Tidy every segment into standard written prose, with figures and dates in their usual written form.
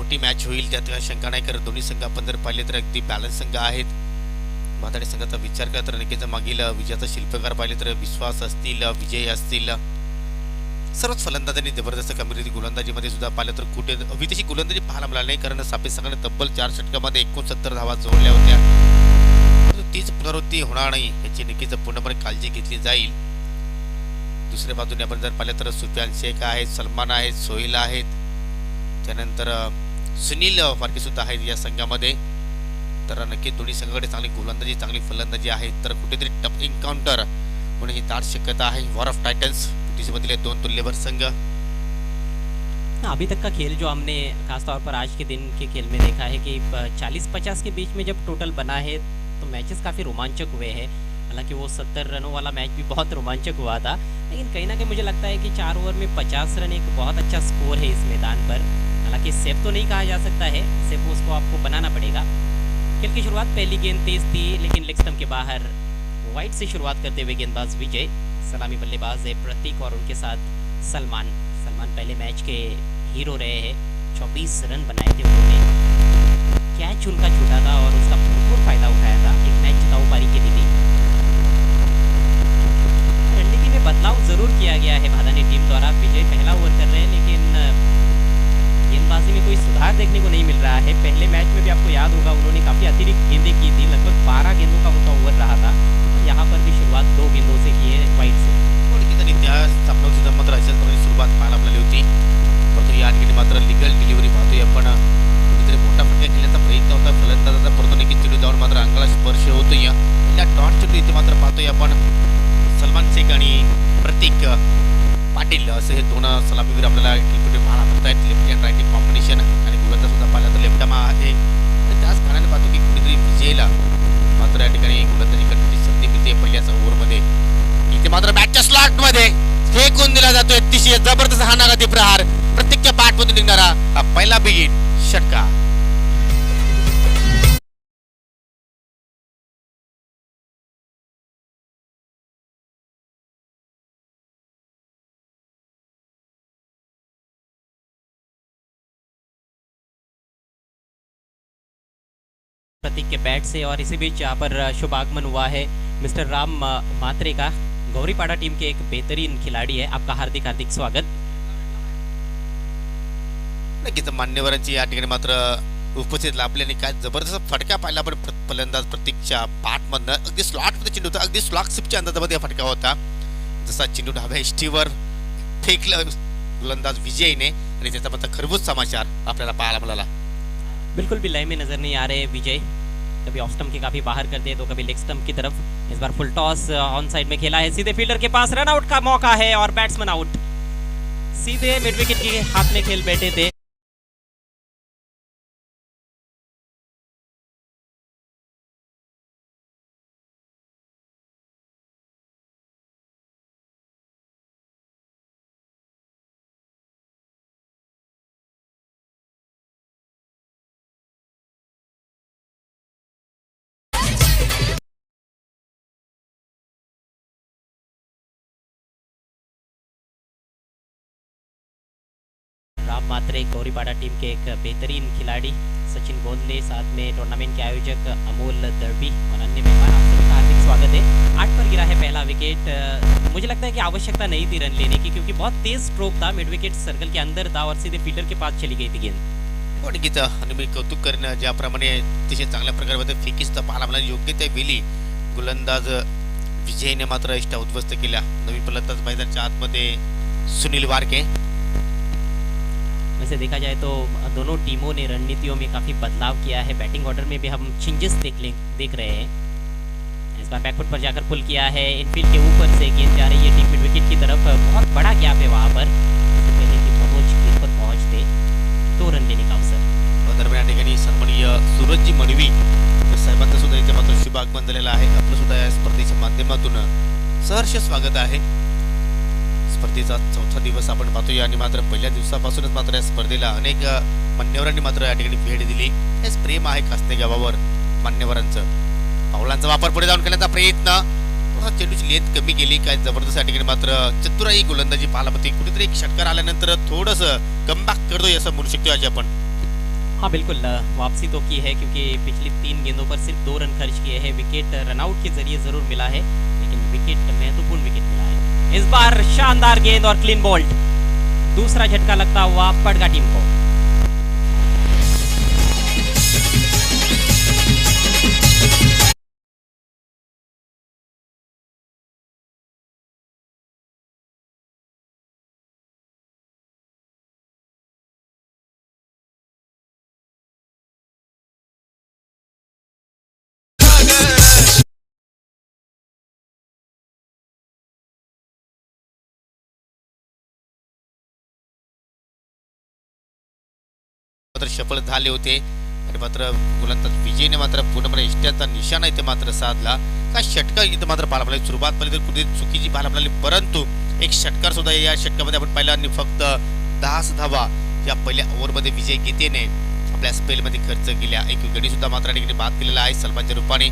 मोठी मॅच होईल त्यात काही शंका नाही. करत दोन्ही संघ आपण जर पाहिले तर अगदी बॅलन्स संघ आहेत. माथाडी संघाचा विचार केला तर नक्कीच मागील विजयाचा शिल्पकार पाहिले तर विश्वास असतील, विजय असतील, सर्वच फलंदाजांनी जबरदस्त कामगिरी. गोलंदाजीमध्ये सुद्धा पाहिलं तर कुठे हवी तशी गोलंदाजी पाहायला मिळाली नाही, कारण सापेस संघाने तब्बल 4 षटकामध्ये 69 धावा जोडल्या होत्या. परंतु तीच पुनरावृत्ती होणार नाही याची नक्कीच पूर्णपणे काळजी घेतली जाईल. दुसऱ्या बाजूने आपण जर पाहिलं तर सुफियान शेख आहेत, सलमान आहेत, सोहेल आहेत, त्यानंतर सुनील फारके सुद्धा आहेत या संघामध्ये. तर नक्की दोन्ही संघाकडे चांगली गोलंदाजी, चांगली फलंदाजी आहे. तर कुठेतरी टफ एन्काउंटर होण्याची दाट शक्यता आहे. वॉर ऑफ टायटन्स मधील दोन तुल्यबळ संघ. अभी तक का खेल जो हमने खासतौर पर आज के दिन के खेल में देखा है कि 40-50 के बीच में जब टोटल बना है तो मैचेस काफ़ी रोमांचक हुए हैं. हालांकि वो 70 रनों वाला मैच भी बहुत रोमांचक हुआ था, लेकिन कहीं ना कहीं मुझे लगता है कि 4 ओवर में 50 रन एक बहुत अच्छा स्कोर है इस मैदान पर. हालांकि सेफ तो नहीं कहा जा सकता है, सेफ उसको आपको बनाना पड़ेगा. खेल की शुरुआत पहली गेंद तेज थी, लेकिन लेग स्टंप के बाहर वाइड से शुरुआत करते हुए गेंदबाज विजय. सलामी बल्लेबाज है प्रतीक और उनके साथ सलमान. पहले मैच के हीरो रहे हैं, 24 रन बनाए थे उन्होंने. कैच उनका छूटा था और उसका भरपूर फायदा उठाया था. एक मैच जिताऊ पारी के लिए रणनीति में बदलाव जरूर किया गया है भादानी टीम द्वारा. विजय पहला ओवर कर रहे हैं, लेकिन गेंदबाजी में कोई सुधार देखने को नहीं मिल रहा है. पहले मैच में भी आपको याद होगा उन्होंने काफ़ी अतिरिक्त गेंदें की थी, लगभग 12 गेंदों का उनका ओवर रहा था. यहाँ पर भी शुरुआत 2 गेंदों से की है वाइड से. त्या सामन्यावर सुद्धा मात्र अशाच प्रकारे सुरुवात पाहायला मिळाली होती. परंतु या ठिकाणी मात्र लिगल डिलिव्हरी पाहतोय आपण. कुठेतरी मोठा फटका खेळण्याचा प्रयत्न होता फलंदाजाचा, परंतु नक्कीच चेंडू जाऊन मात्र अंगाला स्पर्श होतोय. या डॉट चेंडू इथे मात्र पाहतोय आपण. सलमान शेख आणि प्रतीक पाटील असे हे दोन सलामीवीर आपल्याला क्रिकेट पाहायला मिळत आहेत. लेफ्ट हँड राईट कॉम्बिनेशन आणि गोलंदाज सुद्धा पाहिला तर लेफ्ट आर्म आहे. त्याच कारणाने पाहतो की कुठेतरी विजयला मात्र या ठिकाणी गोलंदाजी करण्याची संधी मिळते पहिल्याच ओव्हरमध्ये. इथे मात्र बॅटच्या स्लॉट मध्ये फेकून दिला जातोय अतिशय जबरदस्त हा नागाती प्रहार. प्रत्येकच्या बॅट मधून निघणारा हा पहिला बिगिन षटका. प्रतीक के बैट से. और इसी बीच यहाँ पर शुभ आगमन हुआ है मिस्टर राम मात्रे का. गौरीपाड़ा टीम के एक बेहतरीन खिलाड़ी है. आपका हार्दिक हार्दिक स्वागत. नक्कीच मान्यवरांची या ठिकाणी मात्र उपस्थित लाभल्याने काय जबरदस्त फटका पाहिला आपण फलंदाज प्रतीकच्या पाठमधनं. अगदी स्लॉटमध्ये चेंडू होता, अगदी स्लॉट सिपच्या अंदाजामध्ये फटका होता. जसा चेंडू डाव्या इष्टीवर फेकलं गोलंदाज विजयने आणि त्याचा मात्र खरबूज समाचार आपल्याला पाहायला मिळाला. बिल्कुल भी लय में नजर नहीं आ रहे विजय. कभी ऑफ स्टंप के काफी बाहर करते हैं तो कभी लेग स्टंप की तरफ. इस बार फुल टॉस ऑन साइड में खेला है, सीधे फील्डर के पास रन आउट का मौका है और बैट्समैन आउट. सीधे मिड विकेट के हाथ में खेल बैठे थे. राम मात्रे गौरीपाड़ा टीम के एक बेहतरीन खिलाड़ी. सचिन गोंदले साथ में टूर्नामेंट के आयोजक अमोल दर्बी और अन्य मेहमान, आप सभी का हार्दिक स्वागत है. 8 पर गिरा है पहला विकेट. मुझे लगता है कि आवश्यकता नहीं थी रन लेने की, क्योंकि बहुत तेज स्ट्रोक था, मिड विकेट सर्कल के अंदर था और सीधे फील्डर के पास चली गई थी गेंद. नक्कीच आणि मी कौतुक करेन ज्याप्रमाणे अतिशय चांगल्या प्रकारे फेकी सुद्धा पाहायला मिळाली. योग्य त्या वेळी गोलंदाज विजयने मात्र इष्टा उद्ध्वस्त केल्या. नवीन फलंदाज मैदानाच्या आतमध्ये सुनील वारके. वैसे देखा जाए तो दोनों टीमों ने रणनीतियों में काफ़ी बदलाव किया है. बैटिंग ऑर्डर में भी हम चेंजेस देख रहे हैं. इस बार बैकफुट पर जाकर पुल किया है. इनफील्ड के ऊपर से गेंद जा रही है डीप मिड विकेट की तरफ. बहुत बड़ा गैप है वहाँ पर. इससे पहले कि मनोज गेंद पर पहुँचते 2 रन लेने का अवसर. दरम्यान या ठिकाणी सन्माननीय सूरजजी मडवी साहेबांचं सुद्धा इथे मात्र शुभ आगमन झालेलं आहे. आपलं सुद्धा या स्पर्धेच्या माध्यमातून सहर्ष स्वागत आहे. स्पर्धेचा 4था दिवस आपण पाहतोय आणि मात्र पहिल्या दिवसापासूनच मात्र या स्पर्धेला अनेक मान्यवरांनी मात्र या ठिकाणी भेट दिली. हेच प्रेम आहे कासने गावावर मान्यवरांचं. पावलांचा वापर पुढे जाऊन करण्याचा प्रयत्न. थोडा चेंडूची लेंथ कमी केली. काय जबरदस्त या ठिकाणी मात्र चतुराई गोलंदाजी पाहायला मिळते. कुठेतरी एक षटकार आल्यानंतर थोडंसं कमबॅक करतोय असं म्हणू शकतो आज आपण. हाँ बिल्कुल, वापसी तो की है क्योंकि पिछली 3 गेंदों पर सिर्फ 2 रन खर्च किए हैं। विकेट रनआउट के ज़रिए ज़रूर मिला है, लेकिन विकेट महत्वपूर्ण विकेट मिला है। इस बार शानदार गेंद और क्लीन बोल्ट, दूसरा झटका लगता हुआ पड़गा टीम को। मात्र सफल झाले होते आणि मात्र गोलंदाज विजयने मात्र पूर्णपणे इष्ट्याचा निशाणा इथे मात्र साधला. का षटकार इथे मात्र पाहायला मिळाली. सुरुवात पहिली तर कुठे चुकीची पाहायला मिळाली, परंतु एक षटकार सुद्धा या षटकामध्ये आपण पाहिला आणि फक्त 10 धावा या पहिल्या ओव्हरमध्ये विजय गीतेने आपल्या स्पेलमध्ये खर्च केल्या. एक गडी सुद्धा मात्र ठिकाणी बाद केलेला आहे. सलमान रूपाने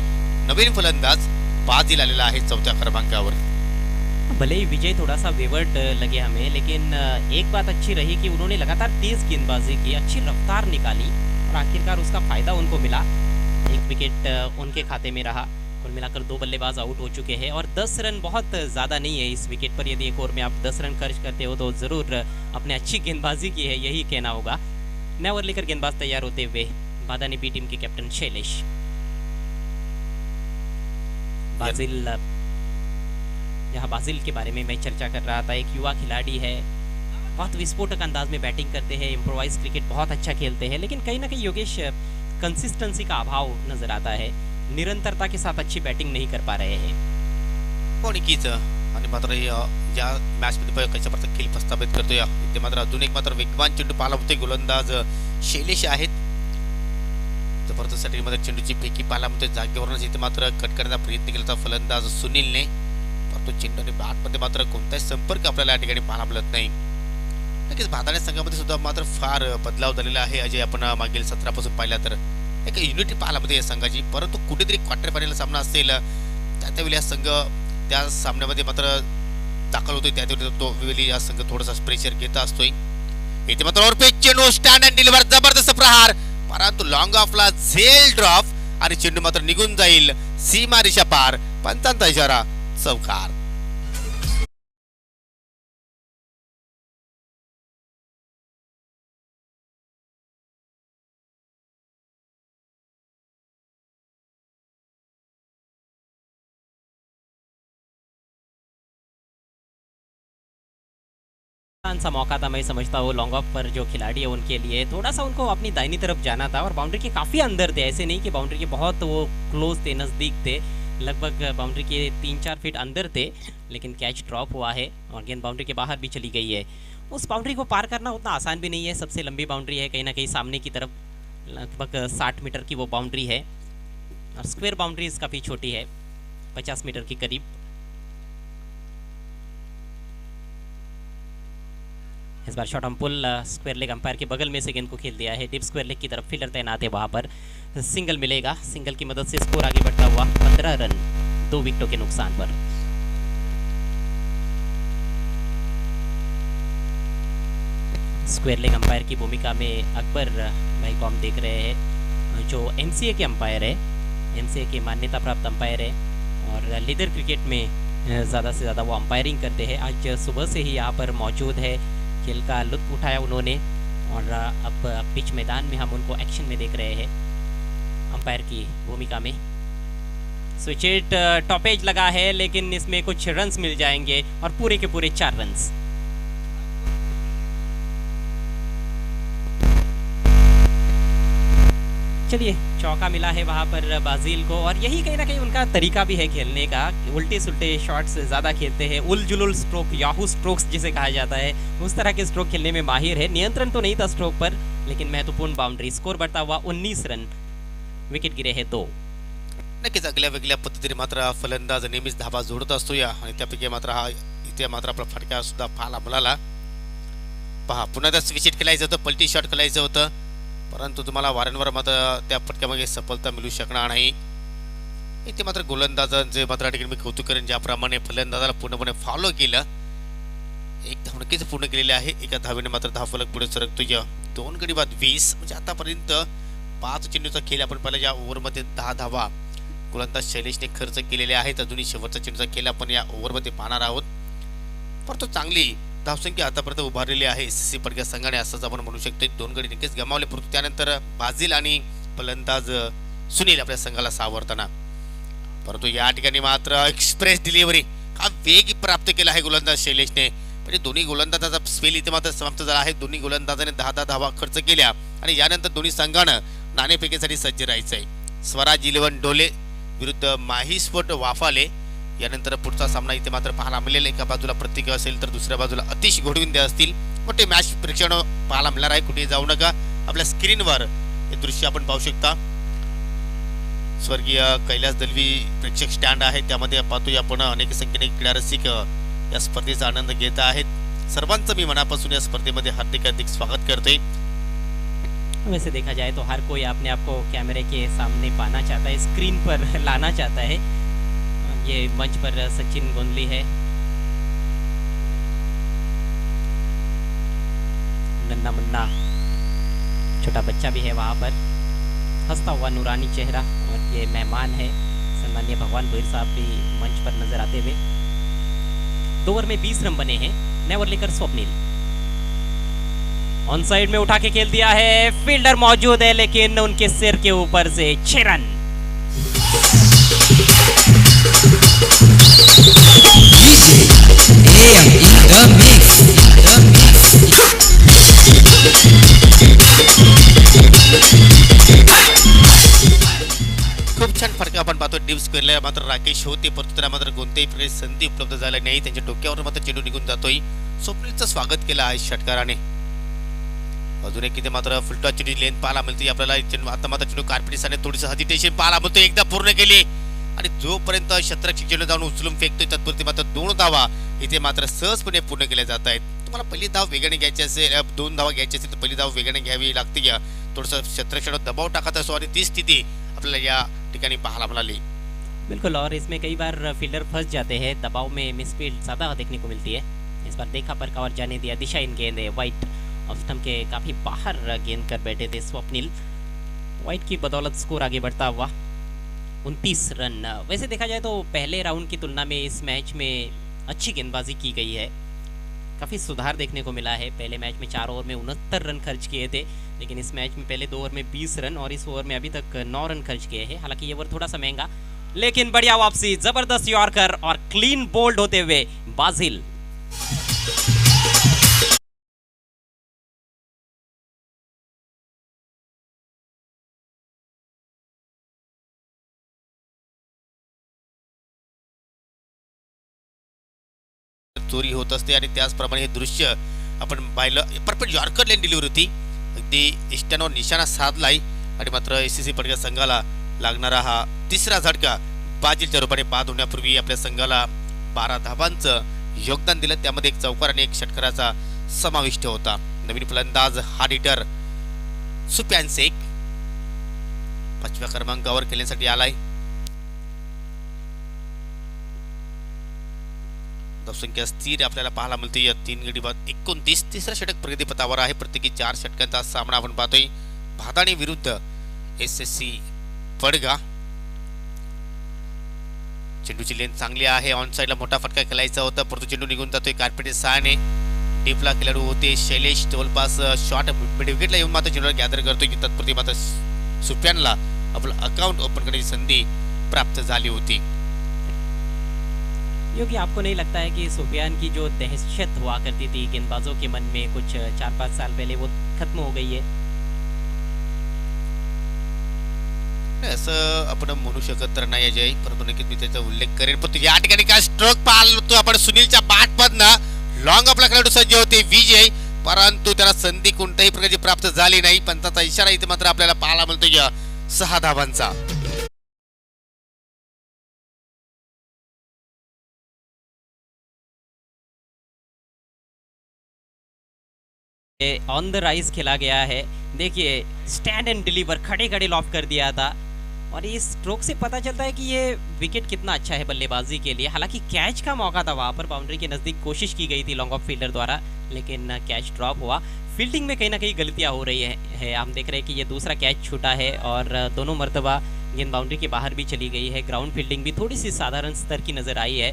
नवीन फलंदाज बाजी आलेला आहे 4थ्या क्रमांकावर. भले ही विजय थोड़ा सा वेवर्ड लगे हमें, लेकिन एक बात अच्छी रही कि उन्होंने लगातार तेज गेंदबाजी की, अच्छी रफ्तार निकाली और आखिरकार उसका फायदा उनको मिला। एक विकेट उनके खाते में रहा। कुल मिलाकर 2 बल्लेबाज आउट हो चुके हैं और 10 रन बहुत ज़्यादा नहीं है इस विकेट पर। यदि एक ओवर में आप 10 रन खर्च करते हो तो ज़रूर अपने अच्छी गेंदबाजी की है, यही कहना होगा। नया ओवर लेकर गेंदबाज तैयार होते हुए बादानी बी टीम के कैप्टन शैलेश। बाजिल, यहाँ बाजिल के बारे में मैं चर्चा कर रहा था। एक युवा खिलाड़ी है, बहुत विस्फोटक अंदाज में बैटिंग करते हैं, इम्प्रोवाइज क्रिकेट बहुत अच्छा खेलते हैं, लेकिन कहीं ना कहीं योगेश कंसिस्टेंसी का अभाव नजर आता है। निरंतरता के साथ अच्छी बैटिंग नहीं कर पा रहे हैं। कोणीच आणि मात्र या मॅच मध्ये कशा प्रकारे खेळ प्रस्थापित करतोय इथे मात्र अजून एक मात्र वेगवान चेंडू पाहायला मिळतोय. गोलंदाज शैलेश आहेत. जबरदस्त साठी मध्ये चेंडूची फेकी पाहायला मिळतोय. जागेवरूनच इथे मात्र कट करण्याचा प्रयत्न केला होता फलंदाज सुनीलने, परंतु चेंडू आणि बॅटमध्ये मात्र कोणताही संपर्क आपल्याला या ठिकाणी पाहायला मिळत नाही. नक्कीच बादाणी संघामध्ये सुद्धा मात्र फार बदलाव झालेला आहे. अजय आपण मागील सत्रापासून पाहिला तर एक युनिटी पाहायला मिळते या संघाची, परंतु कुठेतरी क्वार्टर फायनल सामना असेल त्यावेळी हा संघ त्या सामन्यामध्ये मात्र दाखल होतोय. त्यावेळी तो वेळी हा संघ थोडासा प्रेशर घेत असतोय. इथे मात्र ओरपे चेंडू स्टँड अँड डिलिव्हर, जबरदस्त प्रहार, परंतु लॉंग ऑफला झेल ड्रॉप आणि चेंडू मात्र निघून जाईल सीमा रेषा पार. पंचांचा इशारा, चौकार. सा मौका था, मैं समझता हूँ लॉन्ग ऑफ पर जो खिलाड़ी है उनके लिए थोड़ा सा उनको अपनी दाहिनी तरफ जाना था और बाउंड्री के काफ़ी अंदर थे। ऐसे नहीं कि बाउंड्री के बहुत वो क्लोज थे, नज़दीक थे, लगभग बाउंड्री के 3-4 फीट अंदर थे, लेकिन कैच ड्रॉप हुआ है और गेंद बाउंड्री के बाहर भी चली गई है। उस बाउंड्री को पार करना उतना आसान भी नहीं है। सबसे लंबी बाउंड्री है, कहीं ना कहीं सामने की तरफ लगभग 60 मीटर की वो बाउंड्री है और स्क्वायर बाउंड्री काफ़ी छोटी है, 50 मीटर के करीब। इस बार shot on pull square leg umpire के बगल में से गेंद को खेल दिया है। डीप स्क्वायर लेग की तरफ फील्डर तैनात है, वहां पर सिंगल मिलेगा। सिंगल की मदद से स्कोर आगे बढ़ता हुआ 15 रन 2 विकेटों के नुकसान पर। स्क्वायर लेग अंपायर की भूमिका में अकबर भाई को हम देख रहे हैं, जो एमसीए के अंपायर है, एमसीए के मान्यता प्राप्त अंपायर है और लीडर क्रिकेट में ज़्यादा से ज़्यादा वो अंपायरिंग करते हैं। आज सुबह से ही यहाँ पर मौजूद है, खेल का लुत्फ उठाया उन्होंने और अब पिच मैदान में हम उनको एक्शन में देख रहे हैं अंपायर की भूमिका में। स्विच हिट टॉपेज लगा है, लेकिन इसमें कुछ रन्स मिल जाएंगे और पूरे के पूरे 4 रन्स। चलिए, चौका मिला है वहाँ पर बाजिल को और यही कहीं ना कहीं उनका तरीका भी है खेलने का। उल्टे सुल्टे शॉट्स ज़्यादा खेलते हैं, उल जुलुल स्ट्रोक, याहू स्ट्रोक्स जिसे कहा जाता है, उस तरह के स्ट्रोक खेलने में माहिर है। नियंत्रण तो नहीं था स्ट्रोक पर, लेकिन महत्वपूर्ण बाउंड्री। स्कोर बढ़ता हुआ 19 रन, विकेट गिरे हैं 2। नक्कीच आगल्या वेगळ्या पद्धतीने मात्र फलंदाज नेहमीच धाबा जोडत असतो या, आणि त्यापैकी मात्र हा इथे मात्र आपला फटका सुद्धा पाहायला मिळाला. पहा, पुन्हा त्या स्विच हिट खेळायचं होतं, पलटी शॉट खेळायचं होतं, परंतु तुम्हाला वारंवार मात्र त्या फटक्यामागे सफलता मिळू शकणार नाही. इथे मात्र गोलंदाजांचे मात्र ठिकाणी मी कौतुक करेन, ज्याप्रमाणे फलंदाजाला पूर्णपणे फॉलो केलं. एक धाव नक्कीच पूर्ण केलेली आहे. एका धावेने मात्र धावफलक पुढे सरकतोय. 2 गडी बाद 20. म्हणजे आतापर्यंत 5 चेंडूचा खेळ आपण पाहिला. या ओव्हरमध्ये 10 धावा गोलंदाज शैलेशने खर्च केलेले आहेत. अजूनही शेवटचा चेंडूचा खेळ आपण या ओव्हरमध्ये पाहणार आहोत. परंतु चांगली धावसंख्या आतापर्यंत उभारलेली आहे एसएससी पडघा संघाने, असंच आपण म्हणू शकतो. 2 गडी नक्कीच गमावले, परंतु त्यानंतर बाजिल आणि फलंदाज सुनील आपल्या संघाला सावरताना. परंतु या ठिकाणी मात्र एक्सप्रेस डिलिव्हरी हा वेग प्राप्त केला आहे गोलंदाज शैलेशने. म्हणजे दोन्ही गोलंदाजाचा स्पेल इथे मात्र समाप्त झाला आहे. दोन्ही गोलंदाजाने 10 धावा खर्च केल्या आणि यानंतर दोन्ही संघानं नाणेफेकीसाठी सज्ज राहायचंय. स्वराज इलेव्हन डोले विरुद्ध माहीस्फोट वाफाले. यानंतर पुढचा सामना इथे मात्र पाहायला मिळेल. एका बाजूला प्रतीक असेल तर दुसऱ्या बाजूला अतिश घोडविंदे असतील. मोठे मॅच प्रेक्षण पाहायला मिळणार आहे. कुठे जाऊ नका, आपल्या स्क्रीनवर हे दृश्य आपण पाहू शकता. स्वर्गीय कैलास दलवी प्रेक्षक स्टँड आहे, त्यामध्ये पाहतोय आपण अनेक संख्येने क्रीडा रसिक या स्पर्धेचा आनंद घेत आहेत. सर्वांचं मी मनापासून या स्पर्धेमध्ये हार्दिक स्वागत करतोय. वैसे देखा जाए तो हर कोई अपने आप को कैमरे के सामने पाना चाहता है, स्क्रीन पर लाना चाहता है. ये मंच पर सचिन गोंदली है, नन्ना मुन्ना छोटा बच्चा भी है वहाँ पर, हंसता हुआ नूरानी चेहरा. और ये मेहमान है सम्माननीय भगवान भोईर साहब भी मंच पर नजर आते हुए. 2 ओवर में 20 रन बने हैं. नेवर लेकर स्वप्निल ऑन साइड में उठा के खेल दिया है. फील्डर मौजूद है लेकिन उनके सिर के ऊपर से 6 रन. खूप छान फरक आपण पाहतो. डीप स्क्वेअरला मात्र राकेश होते, परंतु त्यांना मात्र कोणत्याही प्रकारे संधी उपलब्ध झाली नाही. त्यांच्या डोक्यावर मात्र चेंडू निघून जातोय. स्वप्नीलचं स्वागत केलं आहे षटकाराने. अजून एक इथे मात्र फुलटॉ चेंडू लेंथ पाहायला मिळते आपल्याला. आता मात्र चेंडू कार्पेटिसाने थोडीसं हजिटेशन पाहायला मिळतो. एकदा पूर्ण केली आणि जोपर्यंत शतरक्षक चेंडू जाऊन उचलून फेकतोय तत्पुरती मात्र 2 धावा इथे मात्र सहजपणे पूर्ण केल्या जात आहेत. तुम्हाला पहिली धाव वेगाने घ्यायची असेल, 2 धावा घ्यायची असेल तर पहिली धाव वेगाने घ्यावी लागते. या थोडंसं शतरक्षकावर दबाव टाकत असो आणि ती स्थिती आपल्याला या ठिकाणी पाहायला मिळाली. बिल्कुल, और इसमें कई बार फील्डर फंस जाते हैं, दबाव में मिसफील्ड ज़्यादा देखने को मिलती है. इस बार देखा पर कवर जाने दिया. दिशाहीन गेंद है, वाइट ऑफ स्टंप के काफ़ी बाहर गेंद कर बैठे थे स्वप्निल. वाइट की बदौलत स्कोर आगे बढ़ता हुआ 29 रन. वैसे देखा जाए तो पहले राउंड की तुलना में इस मैच में अच्छी गेंदबाजी की गई है. काफ़ी सुधार देखने को मिला है. पहले मैच में 4 ओवर में 69 रन खर्च किए थे, लेकिन इस मैच में पहले 2 ओवर में 20 रन और इस ओवर में अभी तक 9 रन खर्च किए हैं. हालांकि ये ओवर थोड़ा सा महंगा, लेकिन बढ़िया वापसी, जबरदस्त यॉर्कर और क्लीन बोल्ड होते हुए बाजिल. चोरी होत असते आणि त्याचप्रमाणे हे दृश्य आपण पाहिलं. परफेक्ट यॉर्कर लेन डिलिव्हरी होती, अगदी इष्टांवर निशाणा साधलाय आणि मात्र एससीसी पडघा संघाला लागणारा हा तिसरा झटका बाजीलच्या रूपाने बाद होण्यापूर्वी आपल्या संघाला 12 धावांचं योगदान दिलं. त्यामध्ये एक चौकार आणि एक षटकाराचा समाविष्ट होता. नवीन फलंदाज हार्ड हिटर सुप्यान शेख 5व्या क्रमांकावर खेळण्यासाठी आलाय. धावसंख्या स्थिर आपल्याला पाहायला मिळते. या 3 गडी बाद 29. तिसरा षटक प्रगतीपथावर आहे. प्रत्येकी 4 षटकांचा सामना आपण पाहतोय. भादाणी विरुद्ध एसएससी पडघा. चेंडूची लेंथ चांगली आहे. ऑन साइडला मोठा फटका खेळायचा होता, परंतु चेंडू निघून जातोय. कार्पेट सहाने डीपला खेळाडू होते शैलेश. जवळपास शॉट मिड विकेटला येऊन मात्र चेंडूला गॅदर करतोय की तत्पुरती मात्र सुप्यानला आपलं अकाउंट ओपन करण्याची संधी प्राप्त झाली होती. योगी, आपको नहीं लगता है कि सुफियान की जो दहशत हुआ करती थी गेंदबाजों के मन में कुछ 4-5 साल पहले, वो खत्म हो गई है? असं आपण म्हणू शकत तर नाही अजय, परंतु नक्कीच मी त्याचा उल्लेख करेन. पण या ठिकाणी काय स्ट्रोक पाहतो आपण सुनीलच्या बॅटमधनं. लॉंग आपला खेळाडू सज्ज होते विजय, परंतु त्याला संधी कोणत्याही प्रकारची प्राप्त झाली नाही. पंचाचा इशारा इथे मात्र आपल्याला पाहायला मिळतो या 6 धावांचा. ऑन द राइज खेला गया है. देखिए, स्टैंड एंड डिलीवर, खड़े खड़े लॉफ कर दिया था और इस स्ट्रोक से पता चलता है कि ये विकेट कितना अच्छा है बल्लेबाजी के लिए। हालांकि कैच का मौका था, वहां पर बाउंड्री के नज़दीक कोशिश की गई थी लॉन्ग ऑफ फील्डर द्वारा, लेकिन कैच ड्रॉप हुआ। फील्डिंग में कहीं ना कहीं गलतियां हो रही है। हम देख रहे हैं कि ये दूसरा कैच छूटा है और दोनों मरतबा गेंद बाउंड्री के बाहर भी चली गई है। ग्राउंड फील्डिंग भी थोड़ी सी साधारण स्तर की नज़र आई है,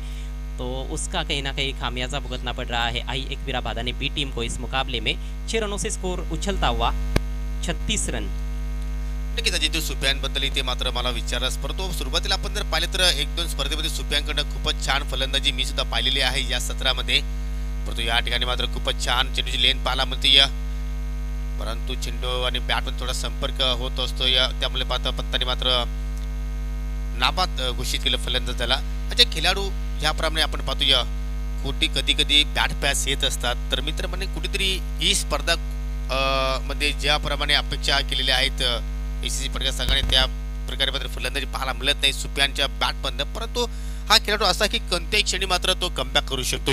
तो उसका कहीं ना कहीं खामियाजा भुगतना पड़ रहा है आई एकवीरा बाधा ने बी टीम को इस मुकाबले में। 6 रनों से स्कोर उछलता हुआ 36 रन। नक्कीच अजित सुप्रियांबद्दल इथे मात्र मला विचारास, परंतु सुरुवातीला आपण जर पाहिले तर 1-2 स्पर्धेमध्ये सुप्रियांकडनं खूपच छान फलंदाजी मी सुद्धा पाहिलेली आहे या सत्रामध्ये, परंतु या ठिकाणी मात्र खूपच छान चेंडूची लेन पाहायला मिळते, परंतु चेंडू आणि बॅटमध्ये थोडा संपर्क होत असतो, त्यामुळे पंतांनी मात्र नाबाद घोषित केलं फलंदाजाला. म्हणजे खेळाडू ज्याप्रमाणे आपण पाहतो कोटी कधी कधी बॅट पॅस येत असतात, तर मित्र म्हणे कुठेतरी ही स्पर्धा मध्ये ज्याप्रमाणे अपेक्षा केलेल्या आहेत एसीसी पडघा संघाने, त्या प्रकारे मात्र फलंदाजी पाहायला मिळत नाही सुप्रियांच्या बॅटमधनं, परंतु हा खेळाडू असा की कोणत्याही क्षणी मात्र तो कमबॅक करू शकतो.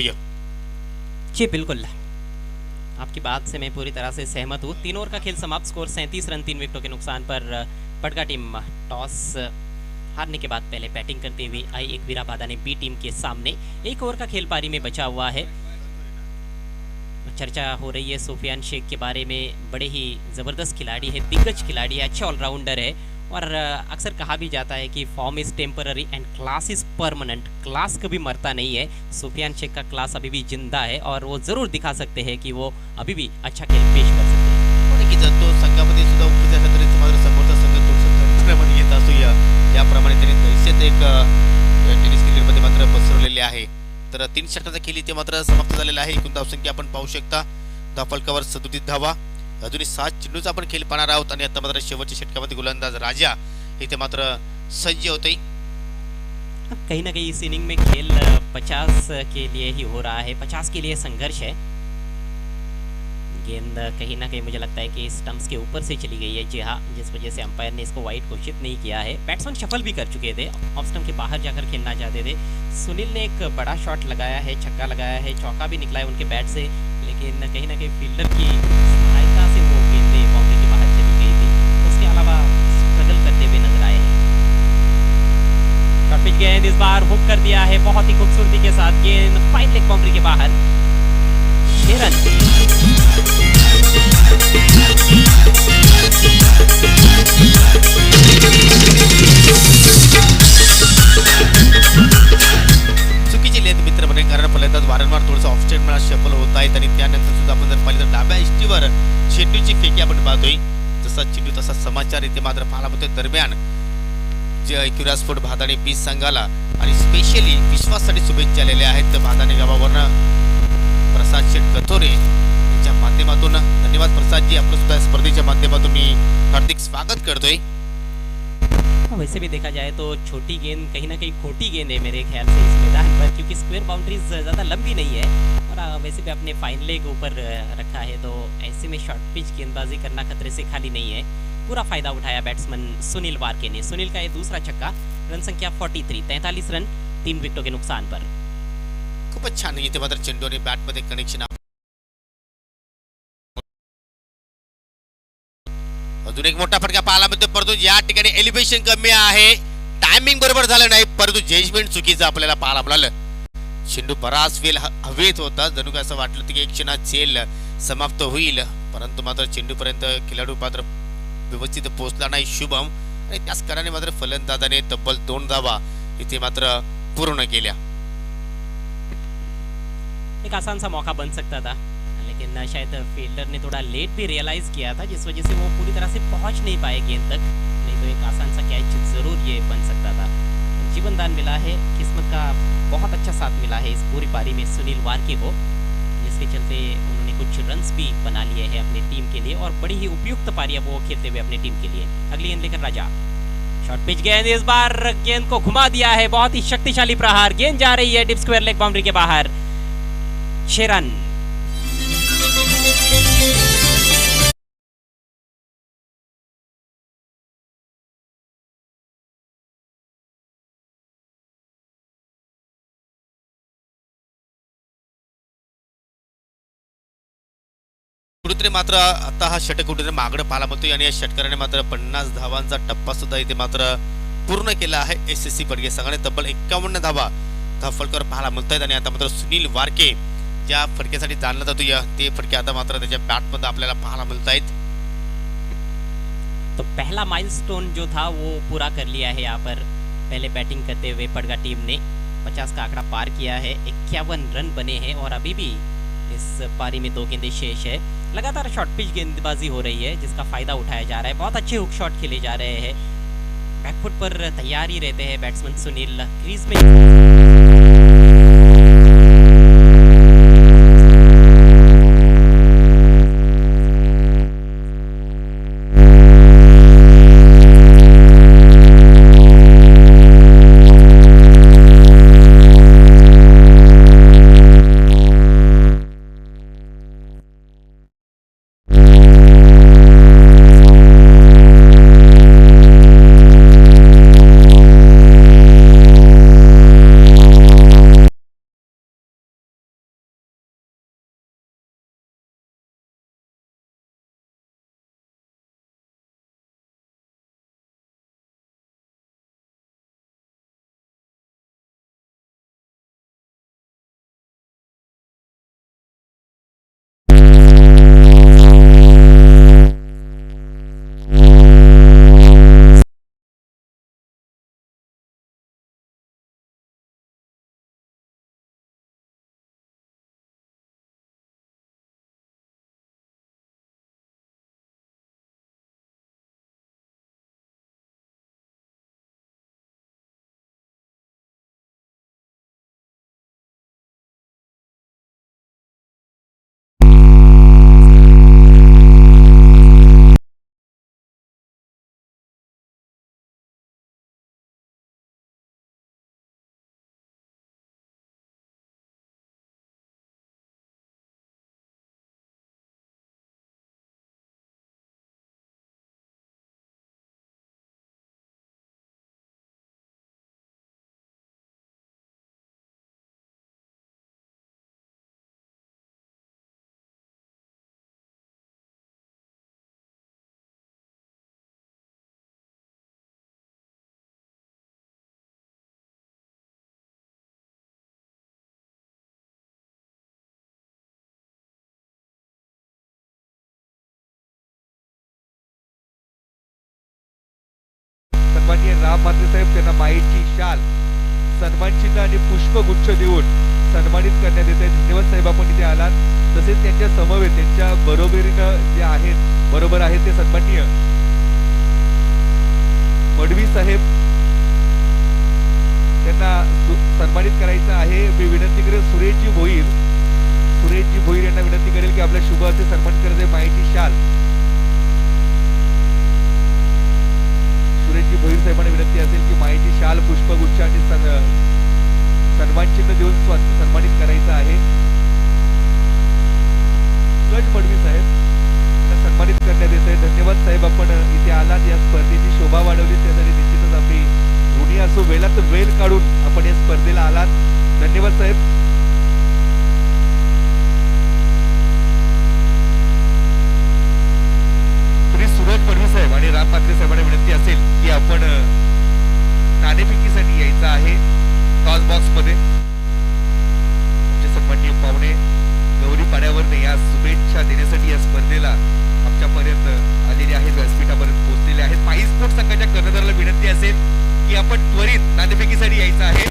जी बिल्कुल, आपकी बात से मैं पूरी तरह से सहमत हूँ। 3 ओवर का खेल समाप्त, स्कोर 37 रन 3 विकेटों के नुकसान पर पटका टीम टॉस हारने के बाद पहले बैटिंग करते हुए आई एकवीरा बाधा ने बी टीम के सामने। 1 ओवर का खेल पारी में बचा हुआ है। चर्चा हो रही है सुफियान शेख के बारे में, बड़े ही ज़बरदस्त खिलाड़ी है, दिग्गज खिलाड़ी है, अच्छा ऑलराउंडर है, और अक्सर कहा भी जाता है कि form is temporary and class is permanent. Class कभी मरता नहीं है। सुफियान शेख का क्लास अभी भी जिंदा है और वो ज़रूर दिखा सकते हैं कि वो अभी भी अच्छा खेल पेश कर सकते हैं। की जर तो संघामध्ये सुद्धा उपस्थित असेल तरी मात्र समोरचा संघ थोडंसं कंट्रोलमध्ये येत असू, याप्रमाणे त्यांनी दहशत एक टेनिस क्रिकेटमध्ये मात्र पसरवलेली आहे. तर 3 षटकाचा खेळ इथे मात्र समाप्त झालेला आहे. एकूण धावसंख्या आपण पाहू शकता, धावफलकावर 37 धावा, अजूनही 7 चेंडूचा आपण खेळ पाहणार आहोत, आणि आता मात्र शेवटच्या षटकामध्ये गोलंदाज राजा इथे मात्र सज्ज होते. कहीं ना कहीं इस इनिंग में खेल 50 के लिए ही हो रहा है, 50 के लिए संघर्ष है। गेंद कहीं ना कहीं मुझे लगता है कि स्टंप्स के ऊपर से चली गई है, जी हाँ, जिस वजह से अंपायर ने इसको वाइड घोषित नहीं किया है। बैट्समैन शफल भी कर चुके थे, ऑफ स्टंप के बाहर जाकर खेलना चाहते थे। सुनील ने एक बड़ा शॉट लगाया है, छक्का लगाया है, चौका भी निकला है उनके बैट से, लेकिन कहीं ना कहीं फील्डर की सहायता से वो गेंदें बाउंड्री के बाहर चली गई थी। उसके अलावा स्ट्रगल करते हुए नजर आए हैं। शॉट पिच गेंद इस बार हुक कर दिया है बहुत ही खूबसूरती के साथ, गेंद फाइन लेग बाउंड्री के बाहर। 6 रन। चुकीची लेंथ मित्र म्हणे, कारण फलंदाज वारंवार थोडंसं ऑफस्टेट मला सफल होत आहेत, आणि त्यानंतर सुद्धा आपण जर पाहिलं तर डाव्या इष्टीवर चेंडूची फेकी आपण पाहतोय, जसा चेंडू तसा समाचार इथे मात्र पाहायला मिळतोय. दरम्यान जे एकवीरा स्पोर्ट भादाणे बी संघाला आणि स्पेशली विश्वासाठी शुभेच्छा आलेल्या आहेत भादाणे गावावरनं प्रसाद शेठ कथोरे यांच्या माध्यमातून. धन्यवाद प्रसादजी, आपलं सुद्धा स्पर्धेच्या माध्यमातून मी हार्दिक स्वागत करतोय. वैसे भी देखा जाए तो छोटी गेंद कहीं ना कहीं खोटी गेंद है मेरे ख्याल से इस मैदान पर, क्योंकि स्क्वायर बाउंड्रीज ज़्यादा लंबी नहीं है, और वैसे भी अपने फाइन लेग ऊपर रखा है, तो ऐसे में शॉर्ट पिच गेंदबाजी करना खतरे से खाली नहीं है। पूरा फायदा उठाया बैट्समैन सुनील वारके ने। सुनील का ये दूसरा छक्का, रन संख्या 43, 43 रन 3 विकेटों के नुकसान पर। खूपच छान इथे मात्र चेंडू आणि बॅटमध्ये कनेक्शन. अजून एक मोठा फटका पाहायला मिळतो, परंतु या ठिकाणी एलिव्हेशन कमी आहे, टायमिंग बरोबर झालं नाही, परंतु जजमेंट चुकीचं आपल्याला पाहायला मिळालं. चेंडू बराच वेळ हवेत होता, जणू काय असं वाटलं होतं की एक क्षणात झेल समाप्त होईल, परंतु मात्र चेंडूपर्यंत खेळाडू मात्र व्यवस्थित पोहोचला नाही शुभम, आणि त्याच कारणाने मात्र फलंदाजाने तब्बल 2 धावा इथे मात्र पूर्ण केल्या. एक आसान सा मौका बन सकता था, लेकिन शायद फील्डर ने थोड़ा लेट भी रियलाइज किया था, जिस वजह से वो पूरी तरह से पहुंच नहीं पाए गेंद तक, नहीं तो एक आसान सा कैच जरूर ये बन सकता था। जीवन दान मिला है, किस्मत का बहुत अच्छा साथ मिला है इस पूरी पारी में सुनील वारके को, जिसके चलते उन्होंने कुछ रन्स भी बना लिए हैं अपनी टीम के लिए, और बड़ी ही उपयुक्त पारी अब वो खेलते हुए अपनी टीम के लिए। अगली गेंद लेकर राजा, शॉर्ट पिच गेंद, इस बार गेंद को घुमा दिया है, बहुत ही शक्तिशाली प्रहार, गेंद जा रही है डिप स्क्वायर लेग बाउंड्री के बाहर। 6 रन। कुठेतरी मात्र आता हा षटक कुठेतरी मागणं पाहायला मिळतोय, आणि या षटकाराने मात्र 50 धावांचा टप्पा सुद्धा इथे मात्र पूर्ण केला आहे SSC बडगे संघाने. तब्बल 51 धावा फलकावर पाहायला मिळत आहेत आणि आता मात्र सुनील वारके ज्या फटक्यासाठी जाणला जातो ते फटके आता मात्र त्याच्या बॅटमध्ये आपल्याला पाहायला मिळत आहेत. तो पहला माइलस्टोन जो था वो पूरा कर लिया है यहाँ पर पहले बैटिंग करते हुए पड़गा टीम ने 50 का आंकड़ा पार किया है. 51 रन बने हैं और अभी भी इस पारी में 2 गेंदें शेष है. लगातार शॉर्ट पिच गेंदबाजी हो रही है जिसका फायदा उठाया जा रहा है. बहुत अच्छे हुक शॉट खेले जा रहे हैं. बैकफुट पर तैयार ही रहते हैं बैट्समैन सुनील. क्रीज में सन्माननीय राम म्हात्रे साहेब त्यांना माईची शाल, सन्मान चिन्ह आणि पुष्पगुच्छ देऊन सन्मानित करण्यात येत आहे. धन्यवाद साहेब आपण इथे आलात. तसेच त्यांच्या समवेत त्यांच्या बरोबरीनं जे आहेत बरोबर आहेत ते सन्माननीय मडवी साहेब त्यांना सन्मानित करायचं आहे. मी विनंती करेन सुरेशजी भोईर यांना विनंती करेल की आपल्या शुभ हस्ते सन्मानित करायचे माईची शाल. सुरेशजी भोईर साहेबांना विनंती असेल की माईची शाल, पुष्पगुच्छ आणि सन्मान चिन्ह देऊन सन्मानित करायचं आहे. सूरज मडवी साहेब सन्मानित करण्यात येत आहे. धन्यवाद साहेब आपण इथे आलात. या स्पर्धेची शोभा वाढवली त्यासाठी निश्चितच आपली ऋणी असो. वेळात वेळ काढून आपण या स्पर्धेला आलात. धन्यवाद साहेब. सूरज मडवी साहेब आणि राम म्हात्रे साहेबांना विनंती असेल की आपण नाणेफेकीसाठी यायचं आहे. टॉस बॉक्स मध्ये आमचे सन्माननीय पाहुणे गौरी पाड्यावरने या शुभेच्छा देण्यासाठी या स्पर्धेला आमच्यापर्यंत आलेले आहेत, व्यासपीठापर्यंत पोहोचलेले आहेत. पाही स्पोर्ट्स संघाच्या कर्णधाराला विनंती असेल की आपण त्वरित नाणेफेकीसाठी यायचं आहे.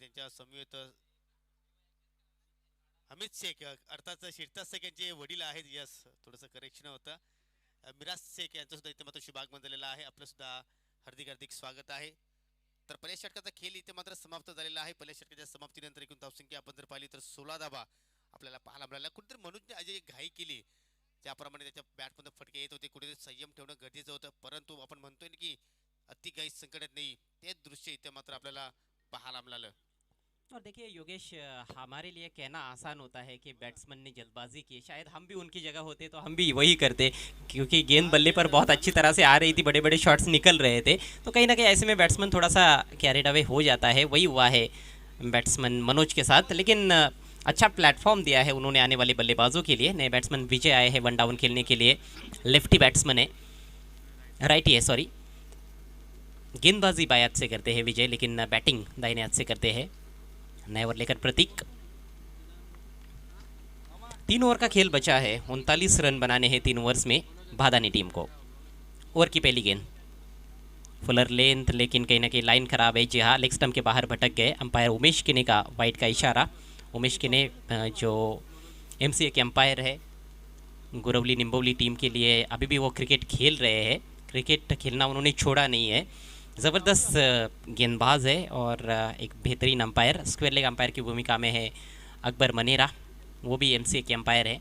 त्यांच्या समवेत अमित शेख अर्थात शिरताज शेख यांचे वडील आहेत. यस, थोडंसं करेक्शन होतं. मिराज शेख यांचं सुद्धा इथे मात्र शुभागमन झालेला आहे. आपलं सुद्धा हार्दिक हार्दिक स्वागत आहे. तर पहिल्या षटकाचा खेळ इथे मात्र समाप्त झालेला आहे. पहिल्या षटकाच्या समाप्तीनंतर एकूण धावसंख्या आपण जर पाहिली तर 16 धावा आपल्याला पाहायला मिळाल्या. कुठेतरी मनोजने अजय घाई केली, ज्याप्रमाणे त्याच्या बॅटमध्ये फटके येत होते, कुठेतरी संयम ठेवणं गरजेचं होतं. परंतु आपण म्हणतोय ना की अति काही संकटात नाही, ते दृश्य इथे मात्र आपल्याला पाहायला मिळालं. और देखिए योगेश, हमारे लिए कहना आसान होता है कि बैट्समैन ने जल्दबाजी की, शायद हम भी उनकी जगह होते तो हम भी वही करते, क्योंकि गेंद बल्ले पर बहुत अच्छी तरह से आ रही थी, बड़े बड़े शॉट्स निकल रहे थे, तो कहीं ना कहीं ऐसे में बैट्समैन थोड़ा सा कैरिड अवे हो जाता है. वही हुआ है बैट्समैन मनोज के साथ. लेकिन अच्छा प्लेटफॉर्म दिया है उन्होंने आने वाले बल्लेबाजों के लिए. नए बैट्समैन विजय आए हैं वन डाउन खेलने के लिए. लेफ्टी बैट्समैन है, राइटी है, सॉरी. गेंदबाजी बाएं हाथ से करते हैं विजय, लेकिन बैटिंग दाहिने हाथ से करते हैं. नए ओवर लेकर प्रतीक. 3 ओवर का खेल बचा है. 39 रन बनाने हैं 3 ओवर्स में भादानी टीम को. ओवर की पहली गेंद फुलर लेंथ, लेकिन कहीं ना कहीं लाइन खराब है. जी हाँ, लेग स्टंप के बाहर भटक गए. अंपायर उमेश किने का वाइड का इशारा. उमेश किने जो एमसीए के अंपायर है गुरवली निम्बोली टीम के लिए, अभी भी वो क्रिकेट खेल रहे हैं. क्रिकेट खेलना उन्होंने छोड़ा नहीं है. ज़बरदस्त गेंदबाज है और एक बेहतरीन अंपायर. स्क्वायर लेग अंपायर की भूमिका में है अकबर मनेरा, वो भी एमसीए के अंपायर है.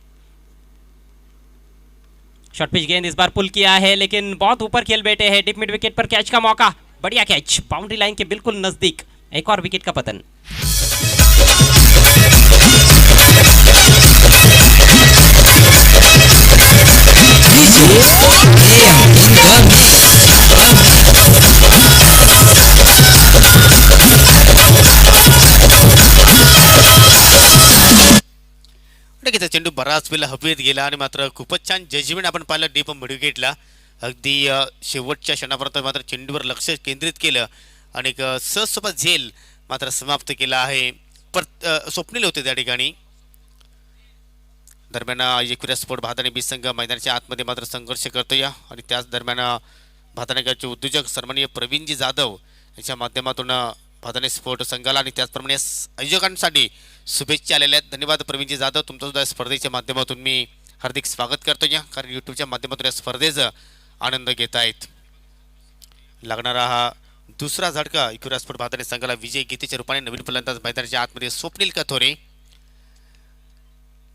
शॉर्ट पिच गेंद इस बार पुल किया है, लेकिन बहुत ऊपर खेल बैठे हैं. डिप मिड विकेट पर कैच का मौका, बढ़िया कैच, बाउंड्री लाइन के बिल्कुल नज़दीक. एक और विकेट का पतन. नक्कीच चेंडू बराच वेळेला हवेत गेला आणि मात्र खूपच छान जजमेंट आपण पाहिलं डीप मिडविकेटला. अगदी शेवटच्या क्षणापर्यंत मात्र चेंडूवर लक्ष केंद्रित केलं आणि एक सहजसोबत झेल मात्र समाप्त केला आहे. स्वप्नील होते त्या ठिकाणी. दरम्यान एकविरा स्पोर्ट भादानी बी संघ मैदानाच्या आतमध्ये मात्र संघर्ष करतोय आणि त्याच दरम्यान भादानगरचे उद्योजक सन्माननीय प्रवीणजी जाधव यांच्या माध्यमातून भादानी स्पोर्ट संघाला आणि त्याचप्रमाणे आयोजकांसाठी शुभेच्छा आलेल्या आहेत. धन्यवाद प्रवीणजी जाधव, तुमचं सुद्धा स्पर्धेच्या माध्यमातून मी हार्दिक स्वागत करतो या, कारण यूट्यूबच्या माध्यमातून या स्पर्धेचा आनंद घेत आहेत. लागणारा हा दुसरा झटका एकविरा स्पोर्ट भादानी संघाला विजय गीतेच्या रूपाने. नवीन फलंदाज मैदानाच्या आतमध्ये स्वप्नील कथोरे.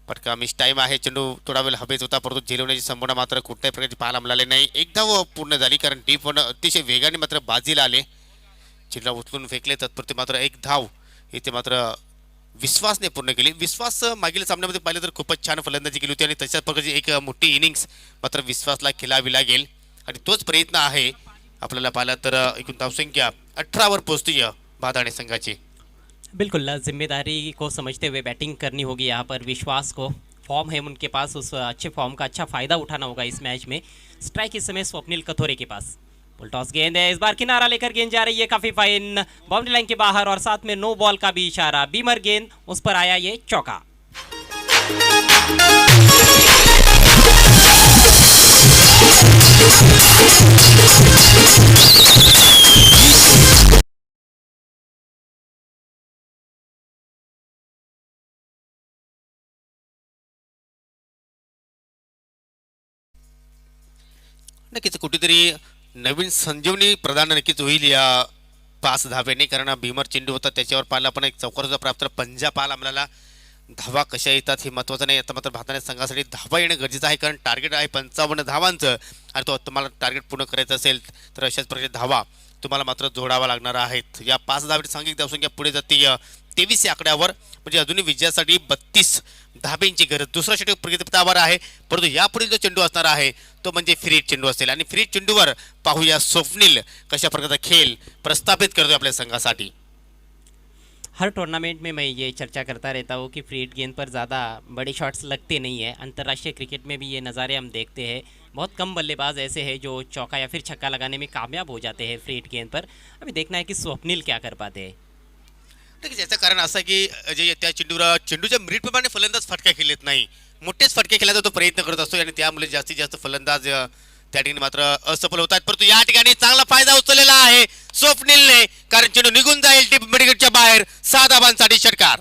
पटका मिस टाईम आहे. चेंडू थोडा वेळ हवेत होता, परंतु झेलवण्याची संभावना मात्र कुठल्याही प्रकारची पाहायला मिळाली नाही. एक धाव पूर्ण झाली, कारण डीप वन अतिशय वेगाने मात्र बाजीला आले. चेंडूला उचलून फेकले, तत्पुरते मात्र एक धाव इथे मात्र विश्वासने पूर्ण केली. विश्वास मागील सामन्यामध्ये पाहिलं तर खूपच छान फलंदाजी केली होती आणि तशाच प्रकारची एक मोठी इनिंग्स मात्र विश्वासला खेळावी लागेल आणि तोच प्रयत्न आहे. आपल्याला पाहिलं तर एकूण धावसंख्या 18 वर पोहोचती भादानी संघाची. बिल्कुल जिम्मेदारी को समझते हुए बैटिंग करनी होगी यहाँ पर विश्वास को. फॉर्म है उनके पास, उस अच्छे फॉर्म का अच्छा फ़ायदा उठाना होगा इस मैच में. स्ट्राइक इस समय स्वप्निल कथोरे के पास. फुल टॉस गेंद है, इस बार किनारा लेकर गेंद जा रही है काफ़ी फाइन, बाउंड्री लाइन के बाहर और साथ में नो बॉल का भी इशारा. बीमर गेंद, उस पर आया ये चौका. नक्कीच कुठेतरी नवीन संजीवनी प्रदान नक्कीच होईल या 5 धाब्यांनी, कारण भीमर चेंडू होता त्याच्यावर पाहिला आपण एक चौकाराचा प्राप्त पंजा पाहायला मिळाला. धावा कशा येतात हे महत्त्वाचं नाही, आता मात्र भादानी संघासाठी धावा येणं गरजेचं आहे, कारण टार्गेट आहे 55 धावांचं आणि तो तुम्हाला टार्गेट पूर्ण करायचं असेल तर अशाच प्रकारे धावा तुम्हाला मात्र जोडावा लागणार आहेत. या 5 धाब्याची सांघिक धावसंख्या पुढे जाते 23 या आकड्यावर, म्हणजे अजूनही विजयासाठी 32 धाब्यांची गरज. दुसरा षटक प्रगतीपथावर आहे, परंतु यापुढील जो चेंडू असणार आहे तो म्हणजे फ्री चेंडू असेल आणि फ्री चेंडूवर पाहूया स्वप्नील कशा प्रकारचा खेळ प्रस्थापित करतोय आपल्या संघासाठी. हर टूर्नामेंट में मैं ये चर्चा करता रहता हूँ कि फ्री हिट गेंद पर ज़्यादा बड़े शॉट्स लगते नहीं हैं. अंतर्राष्ट्रीय क्रिकेट में भी ये नज़ारे हम देखते हैं. बहुत कम बल्लेबाज ऐसे हैं जो चौका या फिर छक्का लगाने में कामयाब हो जाते हैं फ्री हिट गेंद पर. अभी देखना है कि स्वप्निल क्या कर पाते हैं. ठीक, याचं कारण असं की जे त्या चेंडूच्या मिनिटप्रमाणे फलंदाज फटका खेळत नाही, मोठेच फटके खेळायचा तो प्रयत्न करत असतो आणि त्यामुळे जास्तीत जास्त फलंदाज त्या ठिकाणी मात्र असफल होतात. परंतु या ठिकाणी चांगला फायदा उचललेला आहे स्वप्नीलने, कारण चेंडू निघून जाईल टीप मिडविकेटच्या बाहेर. 6 धावांसाठी षटकार.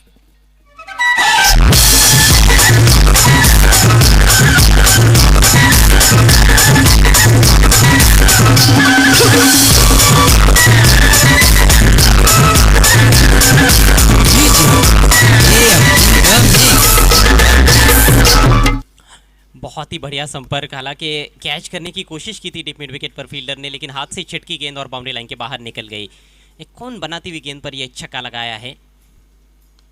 बहुत ही बढ़िया संपर्क, हालांकि कैच करने की कोशिश की थी डीप मिड विकेट पर फील्डर ने, लेकिन हाथ से छिटकी गेंद और बाउंड्री लाइन के बाहर निकल गई. एक कौन बनाती हुई गेंद पर ये छक्का लगाया है.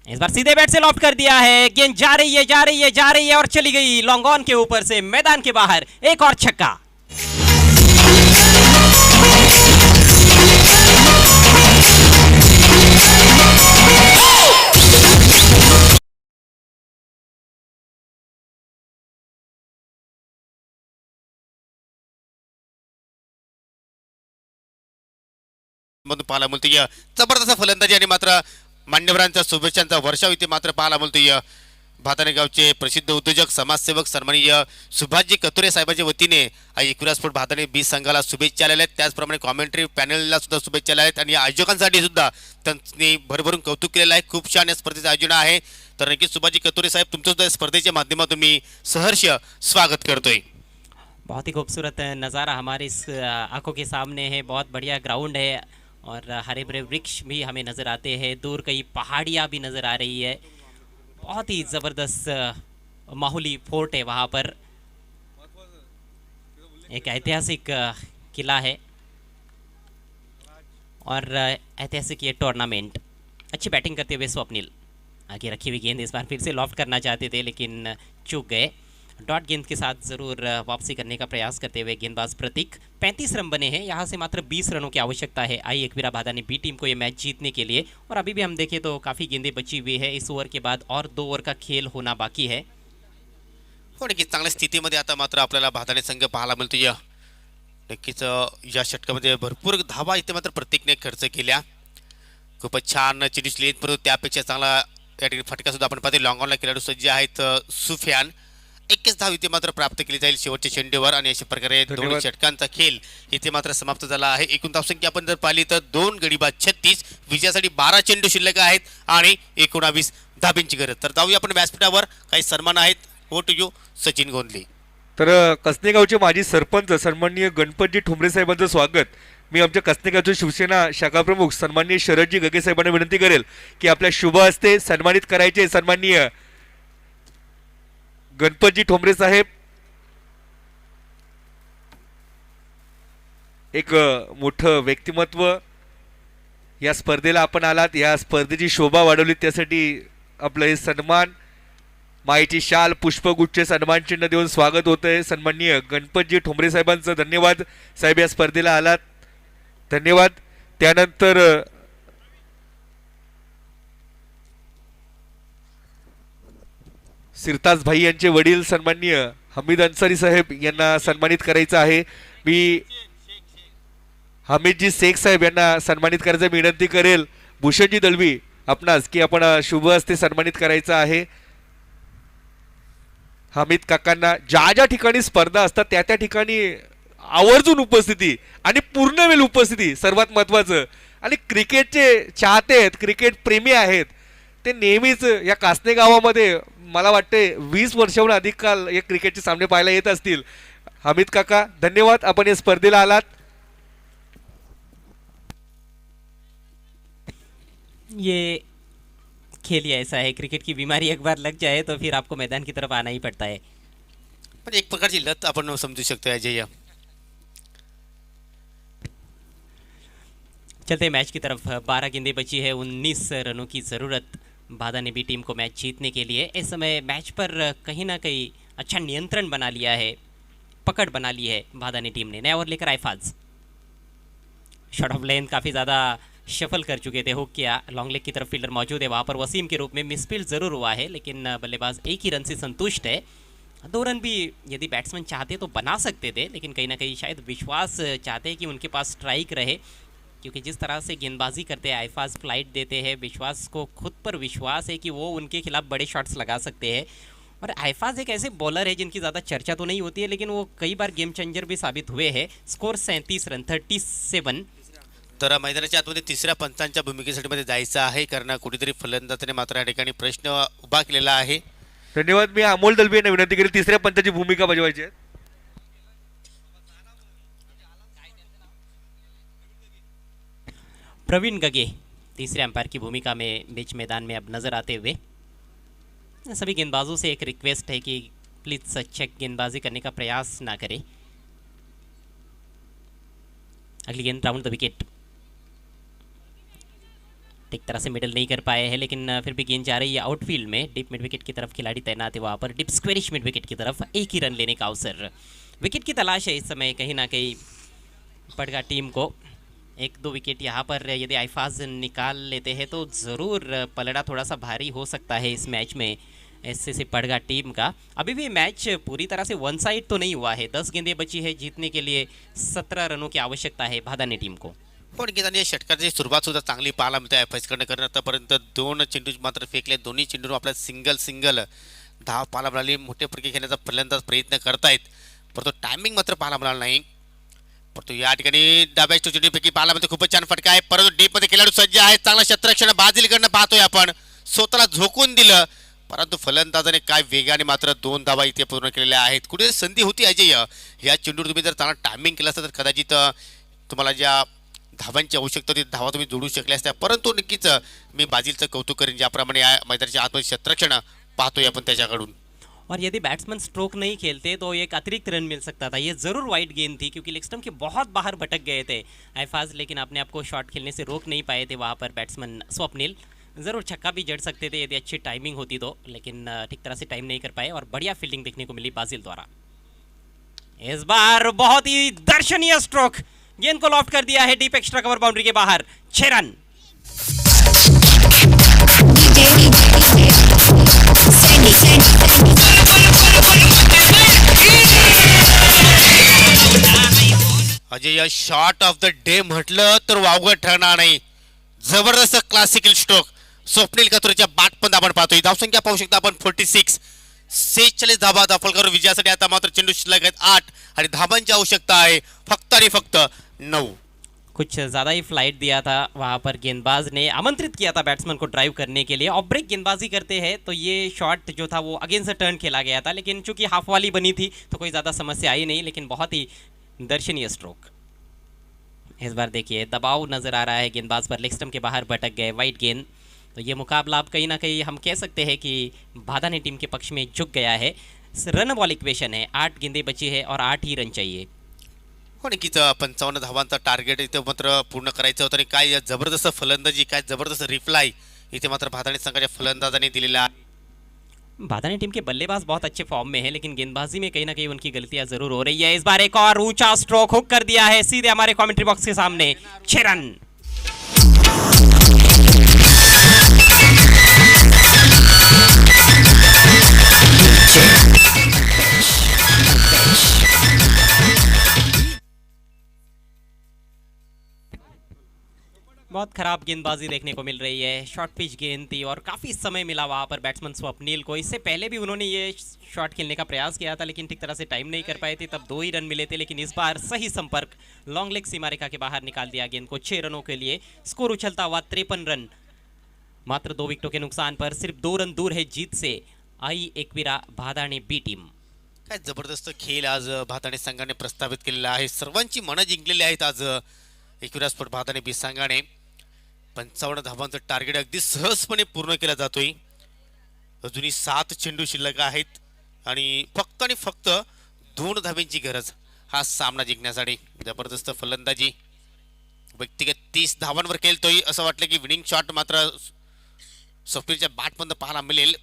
इस बार सीधे बैट से लॉफ्ट कर दिया है, गेंद जा रही है जा रही है जा रही है और चली गई लॉन्ग ऑन के ऊपर से मैदान के बाहर. एक और छक्का. मधून पाहायला मिळतोय जबरदस्त फलंदाजी आणि मात्र मान्यवरांच्या शुभेच्छांचा वर्षाव इथे मात्र पाहायला मिळतोय. भाताणे गावचे प्रसिद्ध उद्योजक समाजसेवक सन्माननीय सुभाषजी कतुरे साहेबांच्या वतीने एकविरा स्पोर्ट भाताणे 20 संघाला शुभेच्छा आलेल्या आहेत. त्याचप्रमाणे कॉमेंट्री पॅनलला सुद्धा शुभेच्छा आल्या आहेत आणि आयोजकांसाठी सुद्धा त्यांनी भरभरून कौतुक केलेलं आहे. खूप छान या स्पर्धेचं आयोजन आहे. तर नक्कीच सुभाषजी कतुरे साहेब तुमचं सुद्धा स्पर्धेच्या माध्यमातून मी सहर्ष स्वागत करतोय. बहुत ही खूबसूरत नज़ारा हमारे इस आंखों के सामने है. बहुत बढ़िया ग्राउंड है और हरे भरे वृक्ष भी हमें नज़र आते हैं. दूर कई पहाड़ियाँ भी नज़र आ रही है. बहुत ही ज़बरदस्त माहौली फोर्ट है वहाँ पर. एक ऐतिहासिक किला है और ऐतिहासिक ये टूर्नामेंट. अच्छी बैटिंग करते हुए स्वप्निल आगे रखी हुई गेंद इस बार फिर से लॉफ्ट करना चाहते थे लेकिन चूक गए. डॉट गेंद के साथ ज़रूर वापसी करने का प्रयास करते हुए गेंदबाज प्रतीक. 35 रन बने हैं, यहाँ से मात्र 20 रनों की आवश्यकता है आई एकविरा भादाने बी टीम को ये मैच जीतने के लिए. और अभी भी हम देखें तो काफ़ी गेंदें बची हुई है. इस ओवर के बाद और 2 ओवर का खेल होना बाकी है. हो नक्कीच चांगल्या स्थितीमध्ये आता मात्र आपल्याला भाताणे संघ पाहायला मिळतोय. नक्कीच या षटकामध्ये भरपूर धावा इथे मात्र प्रत्येकने खर्च केल्या. खूपच छान चिडीस लेत, परंतु त्यापेक्षा चांगला या ठिकाणी फटका सुद्धा आपण पाहतो. लॉंग ऑनला खेळाडू सज्ज आहेत सुफियान. 21 धाव इथे मात्र प्राप्त केली जाईल शेवटच्या चेंडूवर आणि अशा प्रकारे दोन षटकांचा खेळ इथे मात्र समाप्त झाला आहे. एकूण धावसंख्या आपण जर पाहिली तर 2 गडी बाद 36, विजयासाठी 12 चेंडू शिल्लक आहेत आणि 19 धाबींची गरज. तर जाऊया आपण व्यासपीठावर, काही सन्मान आहेत. हो टू यू सचिन गोंधले. तर कसनेगावचे माजी सरपंच सन्माननीय गणपतजी ठोंबरे साहेबांचं स्वागत. मी आमच्या कसनेगावचे शिवसेना शाखा प्रमुख सन्माननीय शरदजी गगे साहेबांना विनंती करेल की आपल्या शुभ हस्ते सन्मानित करायचे सन्माननीय गणपतजी ठोंबरे साहेब. एक मोठं व्यक्तिमत्व या स्पर्धेला आपण आलात, या स्पर्धेची शोभा वाढवली, त्यासाठी आपलं हे सन्मान, मायेची शाल, पुष्पगुच्छ, सन्मान चिन्ह देऊन स्वागत होतंय. सन्माननीय गणपतजी ठोंबरे साहेबांचं धन्यवाद. साहेब या स्पर्धेला आलात, धन्यवाद. त्यानंतर सिरताज भाई यांचे वडील सन्माननीय हमीद अन्सारी साहेब यांना सन्मानित करायचं आहे. मी हमीदजी शेख साहेब यांना सन्मानित करायचं विनंती करेल. भूषणजी दळवी आपणास की आपण शुभ हस्ते सन्मानित करायचं आहे. हमीद काकांना ज्या ज्या ठिकाणी स्पर्धा असतात त्या त्या ठिकाणी आवर्जून उपस्थिती आणि पूर्णवेळ उपस्थिती सर्वात महत्त्वाचं. आणि क्रिकेटचे चाहते आहेत, क्रिकेट प्रेमी आहेत, ते नेहमीच या कासने गावामध्ये मला वाटते 20 वर्षाहून अधिक काल या क्रिकेटचे सामने पाहायला येत असतील. हमीद काका धन्यवाद, आपण या स्पर्धेला आलात. ये खेल ही ऐसा है, क्रिकेट की बीमारी एक बार लग जाए तो फिर आपको मैदान की तरफ आना ही पड़ता है. पण एक प्रकारची लत आपण समजू शकतो अजय. चलते मैच की तरफ. 12 गेंदें बची है, 19 रनों की ज़रूरत भादाने बी टीम को मैच जीतने के लिए. इस समय मैच पर कहीं ना कहीं अच्छा नियंत्रण बना लिया है, पकड़ बना ली है भादाने टीम ने. नया ओवर लेकर आइफाज शॉट ऑफ लेंथ काफ़ी ज़्यादा शफल कर चुके थे. हुक किया, लॉन्ग लेग की तरफ फील्डर मौजूद है, वहाँ पर वसीम के रूप में मिसफील्ड ज़रूर हुआ है लेकिन बल्लेबाज एक ही रन से संतुष्ट है. 2 रन भी यदि बैट्समैन चाहते तो बना सकते थे, लेकिन कहीं ना कहीं शायद विश्वास चाहते हैं कि उनके पास स्ट्राइक रहे, क्योंकि जिस तरह से गेंदबाजी करते हैं आइफाज फ्लाइट देते हैं. विश्वास को खुद पर विश्वास है कि वो उनके खिलाफ बड़े शॉट्स लगा सकते हैं. और आइफाज एक ऐसे बॉलर है जिनकी ज़्यादा चर्चा तो नहीं होती है, लेकिन वो कई बार गेम चेंजर भी साबित हुए हैं. Score 37 run 37. तर मैदानाच्या आतमध्ये तिसऱ्या पंचांच्या भूमिकेसाठी मध्ये जायचं आहे, कारण कुठेतरी फलंदाजाने मात्र या ठिकाणी प्रश्न उभा केलेला आहे. धन्यवाद. मी अमोल दलबी यांना विनंती करेल तिसऱ्या पंचाची भूमिका बजवायची आहे. प्रवीण गगे तीसरे अंपायर की भूमिका में बीच मैदान में अब नजर आते हुए. सभी गेंदबाजों से एक रिक्वेस्ट है कि प्लीज चेक गेंदबाजी करने का प्रयास ना करें. अगली गेंद राउंड द विकेट. ठीक तरह से मिडल नहीं कर पाए हैं, लेकिन फिर भी गेंद जा रही है आउटफील्ड में. डीप मिड विकेट की तरफ खिलाड़ी तैनात है, वहाँ पर डीप स्क्वेरिश मिड विकेट की तरफ एक ही रन लेने का अवसर. विकेट की तलाश है इस समय कहीं ना कहीं पड़गा टीम को. एक दो विकेट यहाँ पर यदि आइफाज निकाल लेते हैं तो ज़रूर पलड़ा थोड़ा सा भारी हो सकता है इस मैच में एससीसी पड़गा टीम का. अभी भी मैच पूरी तरह से वन साइड तो नहीं हुआ है. 10 गेंदें बची है, जीतने के लिए 17 रनों की आवश्यकता है भादानी टीम को. पण निकेतन या षटकाची सुरुवात सुद्धा चांगली पाहायला मिळते एफएसकडनं, कारण आतापर्यंत 2 चेंडू मात्र फेकले. दोन्ही चेंडूवर आपल्या सिंगल धाव पाहायला मिळाली. मोठे फटके खेळण्याचा फलंदाज प्रयत्न करतायत, परंतु टायमिंग मात्र पाहायला मिळाला नाही. परंतु या ठिकाणी डाव्या चेंडूपैकी पाहायला मिळते खूपच छान फटका आहे, परंतु डीपमध्ये खेळाडू सज्ज आहे. चांगला क्षेत्ररक्षण बाजीलकडनं पाहतोय आपण. स्वतःला झोकून दिलं, परंतु फलंदाजाने काय वेगाने मात्र 2 धावा इथे पूर्ण केलेल्या आहेत. कुठे संधी होती अजय, या चेंडूवर तुम्ही जर चांगला टायमिंग केला असता तर कदाचित तुम्हाला ज्या धावांची आवश्यकता होती धावा तुम्ही जोडू शकल्या असत्या. परंतु नक्कीच मी बाजीलचं कौतुक करेन, ज्याप्रमाणे या मैदानाच्या आतमध्ये क्षेत्ररक्षण पाहतोय आपण त्याच्याकडून. और यदि बैट्समैन स्ट्रोक नहीं खेलते तो एक अतिरिक्त रन मिल सकता था. ये ज़रूर वाइड गेंद थी क्योंकि लेग स्टंप के बहुत बाहर भटक गए थे आइफाज, लेकिन अपने आप को शॉट खेलने से रोक नहीं पाए थे वहाँ पर बैट्समैन स्वप्निल. ज़रूर छक्का भी जड़ सकते थे यदि अच्छी टाइमिंग होती तो, लेकिन ठीक तरह से टाइम नहीं कर पाए और बढ़िया फील्डिंग देखने को मिली बाजिल द्वारा. इस बार बहुत ही दर्शनीय स्ट्रोक, गेंद को लॉफ्ट कर दिया है डीप एक्स्ट्रा कवर बाउंड्री के बाहर. 6 रन. अजय या शॉट ऑफ द डे म्हटलं तर वावगं ठरणार नाही. जबरदस्त क्लासिकल स्ट्रोक स्वप्नील कथोरेच्या बॅटपण आपण पाहतोय. धावसंख्या पाहू शकता आपण 46. 46 धाबा दाखल करून विजयासाठी आता मात्र चेंडू शिल्लक आहेत 8 आणि धाबांची आवश्यकता आहे फक्त आणि फक्त 9. कुछ ज़्यादा ही फ्लाइट दिया था वहाँ पर गेंदबाज ने, आमंत्रित किया था बैट्समैन को ड्राइव करने के लिए. ऑफ ब्रेक गेंदबाजी करते हैं तो ये शॉट जो था वो अगेंस्ट द टर्न खेला गया था, लेकिन चूंकि हाफ वाली बनी थी तो कोई ज़्यादा समस्या आई नहीं, लेकिन बहुत ही दर्शनीय स्ट्रोक. इस बार देखिए दबाव नज़र आ रहा है गेंदबाज पर, लेग स्टंप के बाहर भटक गए वाइड गेंद. तो ये मुकाबला अब कहीं ना कहीं हम कह सकते हैं कि भादानी टीम के पक्ष में झुक गया है. रन बॉल इक्वेशन है, 8 गेंदें बची है और 8 ही रन चाहिए. हो नक्कीच 55 धावांचा टार्गेट इथे मात्र पूर्ण करायचं होतं आणि काय जबरदस्त फलंदाजी, काय जबरदस्त रिप्लाय इथे मात्र भादानी संघाच्या फलंदाजाने दिलेला आहे. भादानी टीम के बल्लेबाज बहुत अच्छे फॉर्म में है, लेकिन गेंदबाजी में कहीं ना कहीं उनकी गलतियां जरूर हो रही है. इस बार एक और ऊंचा स्ट्रोक हुक कर दिया है सीधे हमारे कमेंट्री बॉक्स के सामने. 6 रन. बहुत खराब गेंदबाजी देखने को मिल रही है. शॉर्ट पिच गेंद थी और काफ़ी समय मिला वहाँ पर बैट्समैन स्वप्निल को. इससे पहले भी उन्होंने ये शॉट खेलने का प्रयास किया था, लेकिन ठीक तरह से टाइम नहीं कर पाए थे, तब 2 ही रन मिले थे. लेकिन इस बार सही संपर्क, लॉन्ग लेग सीमा रेखा के बाहर निकाल दिया गेंद को 6 रनों के लिए. स्कोर उछलता हुआ 53 रन. मात्र 2 विकेटों के नुकसान पर सिर्फ 2 रन दूर है जीत से आई एकविरा भादानी बी टीम. काय जबरदस्त खेळ आज भादानी संघाने प्रस्थापित केलेला आहे. सर्वांची मनं जिंकलेली आहेत आज एकविरा स्पोर्ट भादानी बी संघाने. 55 धावांचं टार्गेट अगदी सहजपणे पूर्ण केला जातोय. अजूनही 7 चेंडू शिल्लक आहेत आणि फक्त 2 धाब्यांची गरज हा सामना जिंकण्यासाठी. जबरदस्त फलंदाजी, व्यक्तिगत 30 धावांवर खेळतोय. असं वाटलं की विनिंग शॉट मात्र स्वप्नीलच्या बॅटमधून पाहायला मिळेल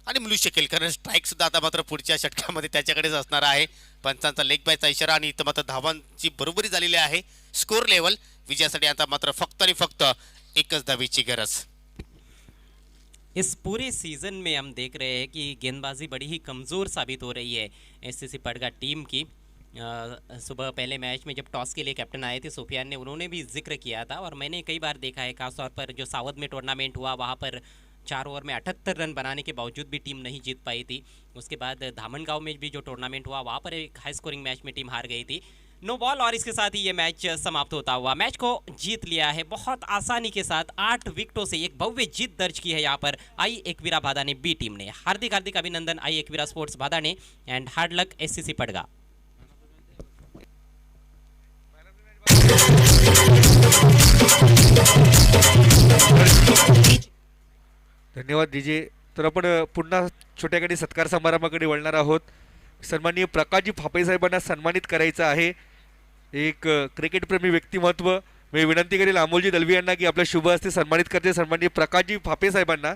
आणि मिळू शकेल, कारण स्ट्राईक सुद्धा आता मात्र पुढच्या षटकामध्ये त्याच्याकडेच असणार आहे. पंचांचा लेग बायचा इशारा आणि इथं मात्र धावांची बरोबरी झालेली आहे. स्कोर लेवल विजयासाठी आता मात्र फक्त 1 धावेची गरज. इस पूरे सीज़न में हम देख रहे हैं कि गेंदबाजी बड़ी ही कमज़ोर साबित हो रही है एससीसी पड़गा टीम की. सुबह पहले मैच में जब टॉस के लिए कैप्टन आए थे सोफियान ने, उन्होंने भी जिक्र किया था और मैंने कई बार देखा है, खासतौर पर जो सावध में टूर्नामेंट हुआ वहाँ पर 4 ओवर में 78 रन बनाने के बावजूद भी टीम नहीं जीत पाई थी. उसके बाद धामनगांव में भी जो टूर्नामेंट हुआ वहाँ पर एक हाई स्कोरिंग मैच में टीम हार गई थी. नो बॉल और इसके साथ ही ये मैच समाप्त होता हुआ। मैच को जीत लिया है बहुत आसानी के साथ, 8 विकेटों से एक भव्य जीत दर्ज की है यहाँ पर आई एकवीरा भादाने बी टीम ने। हार्दिक हार्दिक अभिनंदन आई एकवीरा स्पोर्ट्स भादाने एंड हार्ड लक एससीसी पडगा। धन्यवाद डीजे. तर आपण पुन्हा छोट्या गाडी सत्कार समारंभाकडे वळणार आहोत. सन्माननीय प्रकाशजी फापे साहेबांना सन्मानित करायचं आहे. एक क्रिकेटप्रेमी व्यक्तिमत्व. मी विनंती करेल अमोलजी दलवी यांना की आपल्या शुभ हस्ते सन्मानित करते सन्माननीय प्रकाशजी फापे साहेबांना.